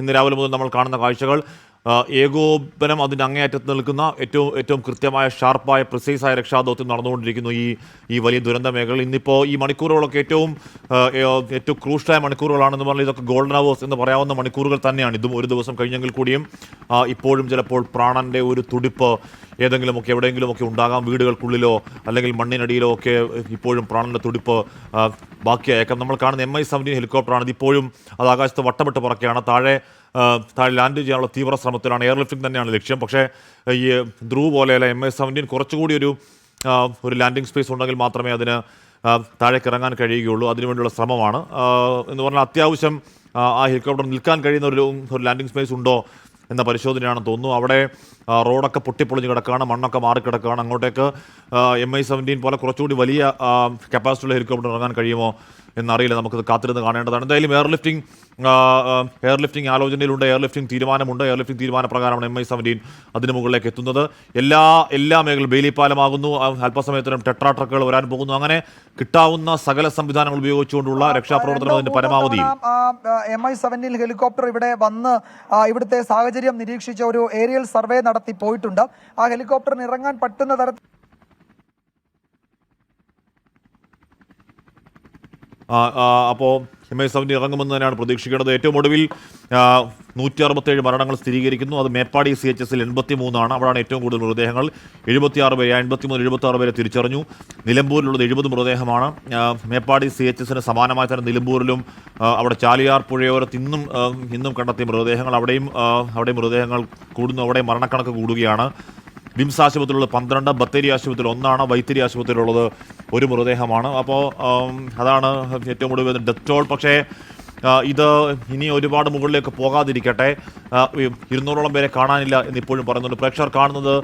ഇന്ന് രാവിലെ മുതൽ നമ്മൾ കാണുന്ന കാഴ്ചകൾ ഏകോപനം അതിൻ്റെ അങ്ങേയറ്റത്ത് നിൽക്കുന്ന ഏറ്റവും കൃത്യമായ ഷാർപ്പായ പ്രിസൈസായ രക്ഷാദൗത്യം നടന്നുകൊണ്ടിരിക്കുന്നു ഈ വലിയ ദുരന്ത മേഖല. ഇന്നിപ്പോൾ ഈ മണിക്കൂറുകളൊക്കെ ഏറ്റവും ക്രൂഷ്യലായ മണിക്കൂറുകളാണെന്ന് പറഞ്ഞാൽ ഇതൊക്കെ ഗോൾഡൻ അവേഴ്സ് എന്ന് പറയാവുന്ന മണിക്കൂറുകൾ തന്നെയാണ്. ഇതും ഒരു ദിവസം കഴിഞ്ഞെങ്കിൽ കൂടിയും ഇപ്പോഴും ചിലപ്പോൾ പ്രാണൻ്റെ ഒരു തുടിപ്പ് ഏതെങ്കിലുമൊക്കെ എവിടെയെങ്കിലുമൊക്കെ ഉണ്ടാകാം. വീടുകൾക്കുള്ളിലോ അല്ലെങ്കിൽ മണ്ണിനടിയിലോ ഒക്കെ ഇപ്പോഴും പ്രാണൻ്റെ തുടിപ്പ് ബാക്കിയായേക്കാം. നമ്മൾ കാണുന്ന MI-17 ഹെലികോപ്റ്ററാണ്. ഇതിപ്പോഴും അത് ആകാശത്ത് വട്ടമിട്ട് പറക്കുകയാണ്. താഴെ ലാൻഡ് ചെയ്യാനുള്ള തീവ്ര ശ്രമത്തിലാണ്. എയർലിഫ്റ്റിംഗ് തന്നെയാണ് ലക്ഷ്യം. പക്ഷേ ഈ ധ്രുവ് പോലെയല്ല, MI-17 കുറച്ചുകൂടി ഒരു ലാൻഡിംഗ് സ്പേസ് ഉണ്ടെങ്കിൽ മാത്രമേ അതിന് താഴേക്ക് ഇറങ്ങാൻ കഴിയുകയുള്ളൂ. അതിനുവേണ്ടിയുള്ള ശ്രമമാണ് എന്ന് പറഞ്ഞാൽ അത്യാവശ്യം ആ ഹെലികോപ്റ്റർ നിൽക്കാൻ കഴിയുന്ന ഒരു ലാൻഡിംഗ് സ്പേസ് ഉണ്ടോ എന്ന പരിശോധനയാണെന്ന് തോന്നുന്നു. അവിടെ റോഡൊക്കെ പൊട്ടിപ്പൊളിഞ്ഞ് കിടക്കുകയാണ്, മണ്ണൊക്കെ മാറിക്കിടക്കുകയാണ്. അങ്ങോട്ടേക്ക് MI-17 പോലെ കുറച്ചുകൂടി വലിയ കപ്പാസിറ്റിയുള്ള ഹെലികോപ്റ്റർ ഇറങ്ങാൻ കഴിയുമോ എന്നറിയില്ല. നമുക്കത് കാത്തിരുന്ന് കാണേണ്ടതാണ്. എന്തായാലും എയർലിഫ്റ്റിംഗ് ആലോചനയിലുണ്ട്, എയർലിഫ്റ്റിംഗ് തീരുമാനമുണ്ട്. എയർലിഫ്റ്റിംഗ് തീരുമാനപ്രകാരമാണ് MI-17 അതിന് മുകളിലേക്ക് എത്തുന്നത്. എല്ലാ മേഖലയും ബെയിലിപ്പാലമാകുന്നു, അല്പസമയത്തിനും ടെട്രാ ട്രക്കുകൾ വരാൻ പോകുന്നു. അങ്ങനെ കിട്ടാവുന്ന സകല സംവിധാനങ്ങൾ ഉപയോഗിച്ചുകൊണ്ടുള്ള രക്ഷാപ്രവർത്തനം അതിന്റെ പരമാവധി. MI-17 ഹെലികോപ്റ്റർ ഇവിടെ വന്ന് ഇവിടുത്തെ സാഹചര്യം നിരീക്ഷിച്ച ഒരു ഏരിയൽ സർവേ നടത്തി പോയിട്ടുണ്ട്. ആ ഹെലികോപ്റ്ററിന് ഇറങ്ങാൻ പറ്റുന്ന തരത്തിൽ അപ്പോൾ MI-17 ഇറങ്ങുമെന്ന് തന്നെയാണ് പ്രതീക്ഷിക്കേണ്ടത്. ഏറ്റവും ഒടുവിൽ 167 മരണങ്ങൾ സ്ഥിരീകരിക്കുന്നു. അത് മേപ്പാടി CHSൽ 83 അവിടെയാണ് ഏറ്റവും കൂടുതൽ മൃതദേഹങ്ങൾ. 76 പേരെ 76 പേരെ തിരിച്ചറിഞ്ഞു. നിലമ്പൂരിലുള്ളത് 70 മൃതദേഹമാണ്. മേപ്പാടി CHSന് സമാനമായി തന്നെ നിലമ്പൂരിലും അവിടെ ചാലിയാർ പുഴയോരത്ത് ഇന്നും കണ്ടെത്തിയ മൃതദേഹങ്ങൾ. അവിടെയും മൃതദേഹങ്ങൾ കൂടുന്നു, അവിടെ മരണക്കണക്ക് കൂടുകയാണ്. വിംസ് ആശുപത്രിയിലുള്ളത് 12, ബത്തേരി ആശുപത്രിയിൽ 1, വൈത്തിരി ആശുപത്രിയിലുള്ളത് 1 മൃതദേഹമാണ്. അപ്പോൾ അതാണ് ഏറ്റവും കൂടുതൽ ഡെത്ത് ടോൾ. പക്ഷേ ഇത് ഇനി ഒരുപാട് മുകളിലേക്ക് പോകാതിരിക്കട്ടെ. 200ഓളം പേരെ കാണാനില്ല എന്നിപ്പോഴും പറയുന്നുണ്ട്. പ്രേക്ഷകർ കാണുന്നത്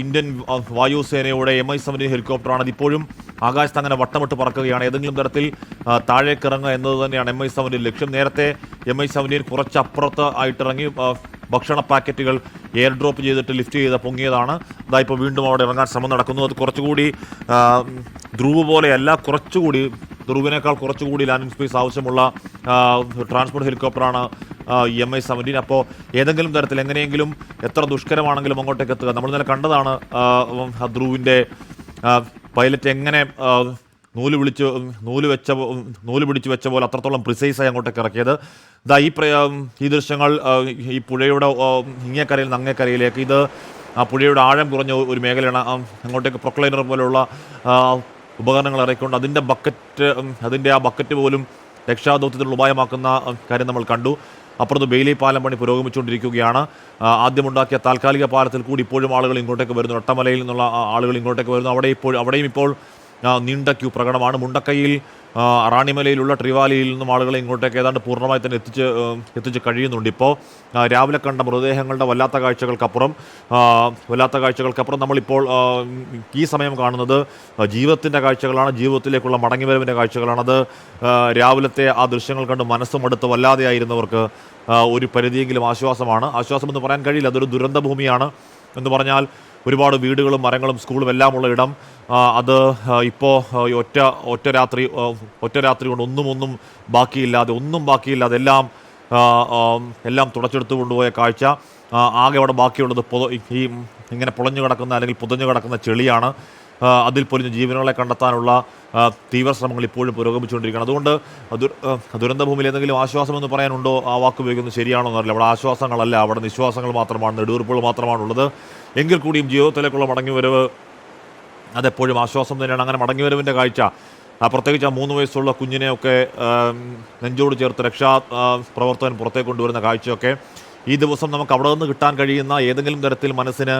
ഇന്ത്യൻ വായുസേനയുടെ MI-17 ഹെലികോപ്റ്ററാണ്. അതിപ്പോഴും ആകാശത്ത് അങ്ങനെ വട്ടമിട്ട് പറക്കുകയാണ്. ഏതെങ്കിലും തരത്തിൽ താഴേക്ക് ഇറങ്ങുക എന്നത് തന്നെയാണ് MI-17 ലക്ഷ്യം. നേരത്തെ MI-17 കുറച്ചപ്പുറത്ത് ആയിട്ടിറങ്ങി ഭക്ഷണ പാക്കറ്റുകൾ എയർ ഡ്രോപ്പ് ചെയ്തിട്ട് ലിഫ്റ്റ് ചെയ്ത് പൊങ്ങിയതാണ്. ഇപ്പോൾ വീണ്ടും അവിടെ ഇറങ്ങാൻ ശ്രമം നടക്കുന്നു. അത് കുറച്ചുകൂടി ധ്രുവ് പോലെയല്ല, ധ്രുവിനേക്കാൾ കുറച്ചുകൂടി ലാൻഡിംഗ് സ്പേസ് ആവശ്യമുള്ള ട്രാൻസ്പോർട്ട് ഹെലികോപ്റ്ററാണ് MI-17. അപ്പോൾ ഏതെങ്കിലും തരത്തിൽ എങ്ങനെയെങ്കിലും എത്ര ദുഷ്കരമാണെങ്കിലും അങ്ങോട്ടേക്ക് എത്തുക. നമ്മൾ ഇന്നലെ കണ്ടതാണ് ധ്രുവിൻ്റെ പൈലറ്റ് എങ്ങനെ നൂല് പിടിച്ച് വെച്ച പോലെ അത്രത്തോളം പ്രിസൈസായി അങ്ങോട്ടേക്ക് ഇറക്കിയത്. ഈ ദൃശ്യങ്ങൾ ഈ പുഴയുടെ ഇങ്ങേക്കരയിൽ നിന്ന് അങ്ങേക്കരയിലേക്ക്, ഇത് ആ പുഴയുടെ ആഴം കുറഞ്ഞ ഒരു മേഖലയാണ്. അങ്ങോട്ടേക്ക് പ്രൊക്ലൈനർ പോലെയുള്ള ഉപകരണങ്ങൾ ഇറക്കിക്കൊണ്ട് അതിൻ്റെ ആ ബക്കറ്റ് പോലും രക്ഷാദൗത്യത്തിനുള്ള ഉപായമാക്കുന്ന കാര്യം നമ്മൾ കണ്ടു. അപ്പുറത്ത് ബെയിലി പാലം പണി പുരോഗമിച്ചുകൊണ്ടിരിക്കുകയാണ്. ആദ്യമുണ്ടാക്കിയ താൽക്കാലിക പാലത്തിൽ കൂടി ഇപ്പോഴും ആളുകൾ ഇങ്ങോട്ടേക്ക് വരുന്നു. ഒട്ടമലയിൽ നിന്നുള്ള ആളുകൾ ഇങ്ങോട്ടേക്ക് വരുന്നു. അവിടെയും ഇപ്പോൾ നീണ്ട ക്യൂ പ്രകടമാണ്. മുണ്ടക്കൈയിൽ റാണിമലയിലുള്ള ട്രിവാലിയിൽ നിന്നും ആളുകളെ ഇങ്ങോട്ടേക്ക് ഏതാണ്ട് പൂർണ്ണമായി തന്നെ എത്തിച്ച് കഴിയുന്നുണ്ട്. ഇപ്പോൾ രാവിലെ കണ്ട മൃതദേഹങ്ങളുടെ വല്ലാത്ത കാഴ്ചകൾക്കപ്പുറം നമ്മളിപ്പോൾ ഈ സമയം കാണുന്നത് ജീവിതത്തിൻ്റെ കാഴ്ചകളാണ്, ജീവിതത്തിലേക്കുള്ള മടങ്ങിവരവിൻ്റെ കാഴ്ചകളാണത്. രാവിലത്തെ ആ ദൃശ്യങ്ങൾ കണ്ട് മനസ്സുമടുത്ത് വല്ലാതെയായിരുന്നവർക്ക് ഒരു പരിധിയെങ്കിലും ആശ്വാസമെന്ന് പറയാൻ കഴിയില്ല. അതൊരു ദുരന്ത ഭൂമിയാണ് എന്ന് പറഞ്ഞാൽ ഒരുപാട് വീടുകളും മരങ്ങളും സ്കൂളും എല്ലാമുള്ള ഇടം. അത് ഇപ്പോൾ ഒറ്റ രാത്രി കൊണ്ട് ഒന്നും ബാക്കിയില്ലാതെ എല്ലാം തുടച്ചെടുത്തു കൊണ്ടുപോയ കാഴ്ച. ആകെ അവിടെ ബാക്കിയുള്ളത് ഇങ്ങനെ പൊളഞ്ഞു കിടക്കുന്ന അല്ലെങ്കിൽ പുതഞ്ഞു കിടക്കുന്ന ചെളിയാണ്. അതിൽ പൊലിഞ്ഞ ജീവനുകളെ കണ്ടെത്താനുള്ള തീവ്ര ശ്രമങ്ങൾ ഇപ്പോഴും പുരോഗമിച്ചുകൊണ്ടിരിക്കുകയാണ്. അതുകൊണ്ട് ദുരന്തഭൂമിയിൽ എന്തെങ്കിലും ആശ്വാസമെന്ന് പറയാനുണ്ടോ? ആ വാക്ക് ഉപയോഗിക്കുന്നത് ശരിയാണോ എന്നറിയില്ല. അവിടെ ആശ്വാസങ്ങളല്ല, അവിടെ നിശ്വാസങ്ങൾ മാത്രമാണ്, നെടുവീർപ്പുകൾ മാത്രമാണുള്ളത്. എങ്കിൽ കൂടിയും ജീവിതത്തിലേക്കുള്ള മടങ്ങിവരവ് അതെപ്പോഴും ആശ്വാസം തന്നെയാണ്. അങ്ങനെ മടങ്ങിവരവിൻ്റെ കാഴ്ച, പ്രത്യേകിച്ച് ആ 3 വയസ്സുള്ള കുഞ്ഞിനെയൊക്കെ നെഞ്ചോട് ചേർത്ത് പ്രവർത്തകൻ പുറത്തേക്ക് കൊണ്ടുവരുന്ന കാഴ്ചയൊക്കെ ഈ ദിവസം നമുക്ക് അവിടെ നിന്ന് കിട്ടാൻ കഴിയുന്ന ഏതെങ്കിലും തരത്തിൽ മനസ്സിന്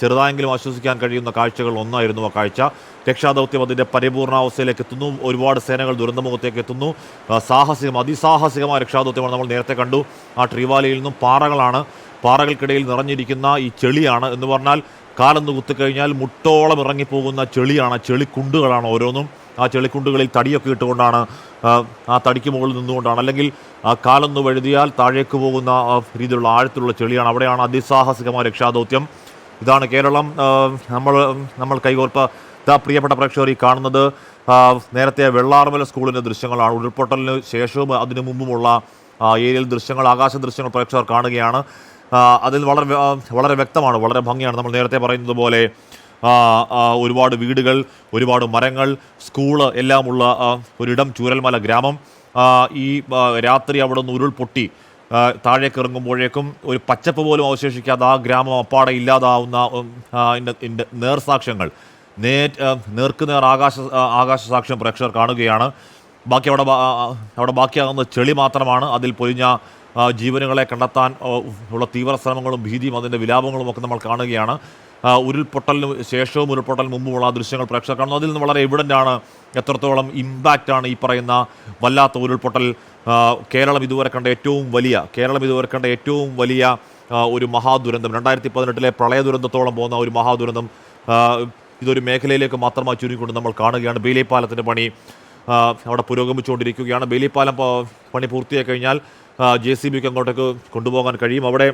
ചെറുതായെങ്കിലും ആശ്വസിക്കാൻ കഴിയുന്ന കാഴ്ചകൾ ഒന്നായിരുന്നു ആ കാഴ്ച. രക്ഷാദൗത്യം അതിൻ്റെ പരിപൂർണാവസ്ഥയിലേക്ക് എത്തുന്നു. ഒരുപാട് സേനകൾ ദുരന്തമുഖത്തേക്ക് എത്തുന്നു. അതിസാഹസികമായ രക്ഷാദൗത്യമാണ്. നമ്മൾ നേരത്തെ കണ്ടു ആ ട്രിവാലിയിൽ നിന്നും പാറകൾക്കിടയിൽ നിറഞ്ഞിരിക്കുന്ന ഈ ചെളിയാണ്. എന്ന് പറഞ്ഞാൽ കാലൊന്ന് കുത്തിക്കഴിഞ്ഞാൽ മുട്ടോളം ഇറങ്ങിപ്പോകുന്ന ചെളിയാണ്, ചെളിക്കുണ്ടുകളാണ് ഓരോന്നും. ആ ചെളിക്കുണ്ടുകളിൽ തടിയൊക്കെ ഇട്ടുകൊണ്ടാണ്, ആ തടിക്ക് മുകളിൽ നിന്നുകൊണ്ടാണ്, അല്ലെങ്കിൽ ആ കാലൊന്ന് വഴുതിയാൽ താഴേക്ക് പോകുന്ന രീതിയിലുള്ള ആഴത്തിലുള്ള ചെളിയാണ്. അവിടെയാണ് അതിസാഹസികമായ രക്ഷാദൗത്യം. ഇതാണ് കേരളം. നമ്മൾ കൈകോർപ്പ പ്രിയപ്പെട്ട പ്രേക്ഷകർ ഈ കാണുന്നത് നേരത്തെ വെള്ളാർമല സ്കൂളിൻ്റെ ദൃശ്യങ്ങളാണ്. ഉരുൾപൊട്ടലിന് ശേഷവും അതിനു മുമ്പുമുള്ള ഏരിയൽ ദൃശ്യങ്ങൾ, ആകാശ ദൃശ്യങ്ങൾ പ്രേക്ഷകർ കാണുകയാണ്. അതിൽ വളരെ വ്യക്തമാണ്, വളരെ ഭംഗിയാണ്. നമ്മൾ നേരത്തെ പറയുന്നത് പോലെ ഒരുപാട് വീടുകൾ, ഒരുപാട് മരങ്ങൾ, സ്കൂള് എല്ലാമുള്ള ഒരിടം ചൂരൽമല ഗ്രാമം. ഈ രാത്രി അവിടെ നിന്ന് ഉരുൾപൊട്ടി താഴേക്ക് ഇറങ്ങുമ്പോഴേക്കും ഒരു പച്ചപ്പ് പോലും അവശേഷിക്കാതെ ആ ഗ്രാമം അപ്പാടെ ഇല്ലാതാവുന്ന നേർസാക്ഷ്യങ്ങൾ, നേർക്കുനേർ ആകാശ സാക്ഷ്യം പ്രേക്ഷകർ കാണുകയാണ്. ബാക്കി അവിടെ ബാക്കിയാകുന്ന ചെളി മാത്രമാണ്. അതിൽ പൊലിഞ്ഞ ജീവനുകളെ കണ്ടെത്താൻ ഉള്ള തീവ്ര ശ്രമങ്ങളും ഭീതിയും അതിൻ്റെ വിലാപങ്ങളും ഒക്കെ നമ്മൾ കാണുകയാണ്. ഉരുൾപൊട്ടലിന് ശേഷവും ഉരുൾപൊട്ടലിന് മുമ്പുമുള്ള ദൃശ്യങ്ങൾ പ്രേക്ഷകർ കാണുന്നു. അതിൽ നിന്ന് വളരെ എവിഡൻ്റ് ആണ് എത്രത്തോളം ഇമ്പാക്റ്റാണ് ഈ പറയുന്ന വല്ലാത്ത ഉരുൾപൊട്ടൽ. കേരളം ഇതുവരെ കണ്ട ഏറ്റവും വലിയ ഒരു മഹാദുരന്തം, 2018 പ്രളയ ദുരന്തത്തോളം പോകുന്ന ഒരു മഹാദുരന്തം ഇതൊരു മേഖലയിലേക്ക് മാത്രമായി ചുരുങ്ങിക്കൊണ്ട് നമ്മൾ കാണുകയാണ്. ബെയിലിപ്പാലത്തിൻ്റെ പണി അവിടെ പുരോഗമിച്ചുകൊണ്ടിരിക്കുകയാണ്. ബെയിലിപ്പാലം പണി പൂർത്തിയായി കഴിഞ്ഞാൽ JCBക്ക് അങ്ങോട്ടേക്ക് കൊണ്ടുപോകാൻ കഴിയും. അവിടെ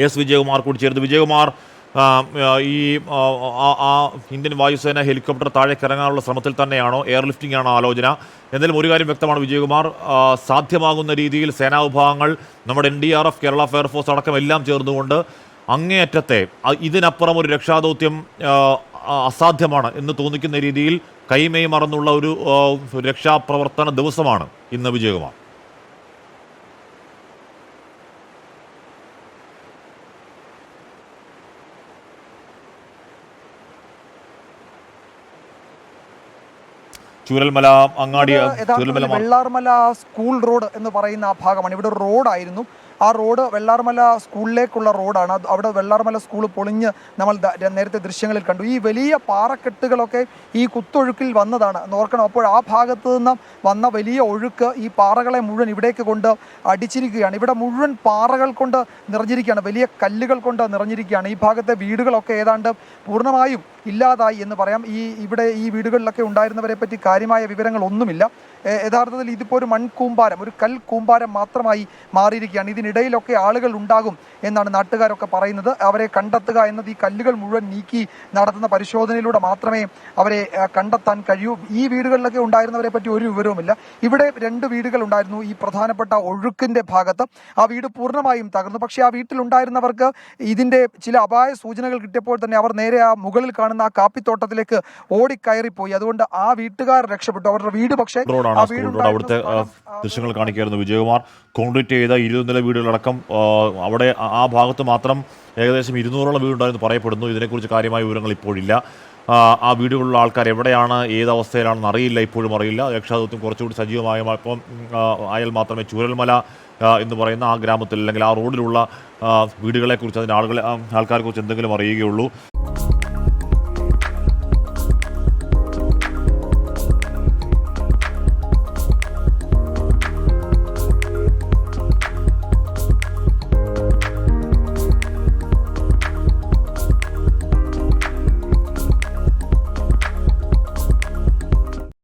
എസ് വിജയകുമാർ കൂടി ചേർന്ന്. വിജയകുമാർ, ഈ ഇന്ത്യൻ വായുസേന ഹെലികോപ്റ്റർ താഴേക്ക് ഇറങ്ങാനുള്ള ശ്രമത്തിൽ തന്നെയാണോ? എയർലിഫ്റ്റിംഗ് ആണോ ആലോചന? എന്നാലും ഒരു കാര്യം വ്യക്തമാണ് വിജയകുമാർ, സാധ്യമാകുന്ന രീതിയിൽ സേനാവിഭാഗങ്ങൾ, നമ്മുടെ NDRF, കേരള ഫയർഫോഴ്സ് അടക്കം എല്ലാം ചേർന്നുകൊണ്ട് അങ്ങേയറ്റത്തെ ഇതിനപ്പുറം ഒരു രക്ഷാദൗത്യം അസാധ്യമാണ് എന്ന് തോന്നിക്കുന്ന രീതിയിൽ കൈമേയ് മറന്നുള്ള ഒരു രക്ഷാപ്രവർത്തന ദിവസമാണ് ഇന്ന് വിജയകുമാർ. ചൂരൽമല അങ്ങാടി, ചൂരൽമല വെള്ളാർമല സ്കൂൾ റോഡ് എന്ന് പറയുന്ന ആ ഭാഗമാണ്. ഇവിടെ ഒരു റോഡായിരുന്നു. ആ റോഡ് വെള്ളാർമല സ്കൂളിലേക്കുള്ള റോഡാണ്. അവിടെ വെള്ളാർമല സ്കൂൾ പൊളിഞ്ഞ് നമ്മൾ നേരത്തെ ദൃശ്യങ്ങളിൽ കണ്ടു. ഈ വലിയ പാറക്കെട്ടുകളൊക്കെ ഈ കുത്തൊഴുക്കിൽ വന്നതാണ് നോർക്കണം. അപ്പോൾ ആ ഭാഗത്ത് നിന്ന് വന്ന വലിയ ഒഴുക്ക് ഈ പാറകളെ മുഴുവൻ ഇവിടേക്ക് കൊണ്ട് അടിച്ചിരിക്കുകയാണ്. ഇവിടെ മുഴുവൻ പാറകൾ കൊണ്ട് നിറഞ്ഞിരിക്കുകയാണ്, വലിയ കല്ലുകൾ കൊണ്ട് നിറഞ്ഞിരിക്കുകയാണ്. ഈ ഭാഗത്തെ വീടുകളൊക്കെ ഏതാണ്ട് പൂർണ്ണമായും ഇല്ലാതായി എന്ന് പറയാം. ഈ വീടുകളിലൊക്കെ ഉണ്ടായിരുന്നവരെ പറ്റി കാര്യമായ വിവരങ്ങളൊന്നുമില്ല. യഥാർത്ഥത്തിൽ ഇതിപ്പോൾ ഒരു മൺകൂമ്പാരം, ഒരു കൽക്കൂമ്പാരം മാത്രമായി മാറിയിരിക്കുകയാണ്. ഇതിനിടയിലൊക്കെ ആളുകൾ ഉണ്ടാകും എന്നാണ് നാട്ടുകാരൊക്കെ പറയുന്നത്. അവരെ കണ്ടെത്തുക എന്നത് ഈ കല്ലുകൾ മുഴുവൻ നീക്കി നടത്തുന്ന പരിശോധനയിലൂടെ മാത്രമേ അവരെ കണ്ടെത്താൻ കഴിയൂ. ഈ വീടുകളിലൊക്കെ ഉണ്ടായിരുന്നവരെ പറ്റി ഒരു വിവരവുമില്ല. ഇവിടെ 2 വീടുകൾ ഉണ്ടായിരുന്നു ഈ പ്രധാനപ്പെട്ട ഒഴുക്കിന്റെ ഭാഗത്ത്. ആ വീട് പൂർണ്ണമായും തകർന്നു. പക്ഷേ ആ വീട്ടിലുണ്ടായിരുന്നവർക്ക് ഇതിന്റെ ചില അപായ സൂചനകൾ കിട്ടിയപ്പോൾ തന്നെ അവർ നേരെ ആ മുകളിൽ കാണുന്ന ആ കാപ്പിത്തോട്ടത്തിലേക്ക് ഓടിക്കയറിപ്പോയി. അതുകൊണ്ട് ആ വീട്ടുകാർ രക്ഷപ്പെട്ടു. അവരുടെ വീട് പക്ഷേ അവിടുത്തെ ദൃശ്യങ്ങൾ കാണിക്കായിരുന്നു വിജയകുമാർ. കോൺക്രീറ്റ് ചെയ്ത 20 നില വീടുകളടക്കം അവിടെ ആ ഭാഗത്ത് മാത്രം ഏകദേശം 200ഓളം വീടുണ്ടായിരുന്നു പറയപ്പെടുന്നു. ഇതിനെക്കുറിച്ച് കാര്യമായ വിവരങ്ങൾ ഇപ്പോഴില്ല. ആ വീടുകളിലുള്ള ആൾക്കാർ എവിടെയാണ്, ഏതവസ്ഥയിലാണെന്ന് അറിയില്ല, ഇപ്പോഴും അറിയില്ല. രക്ഷാദൗത്യം കുറച്ചുകൂടി സജീവമായപ്പം ആയാൽ മാത്രമേ ചൂരൽമല എന്ന് പറയുന്ന ആ ഗ്രാമത്തിൽ അല്ലെങ്കിൽ ആ റോഡിലുള്ള വീടുകളെക്കുറിച്ച്, അതിൻ്റെ ആൾക്കാരെക്കുറിച്ച് എന്തെങ്കിലും അറിയുകയുള്ളൂ.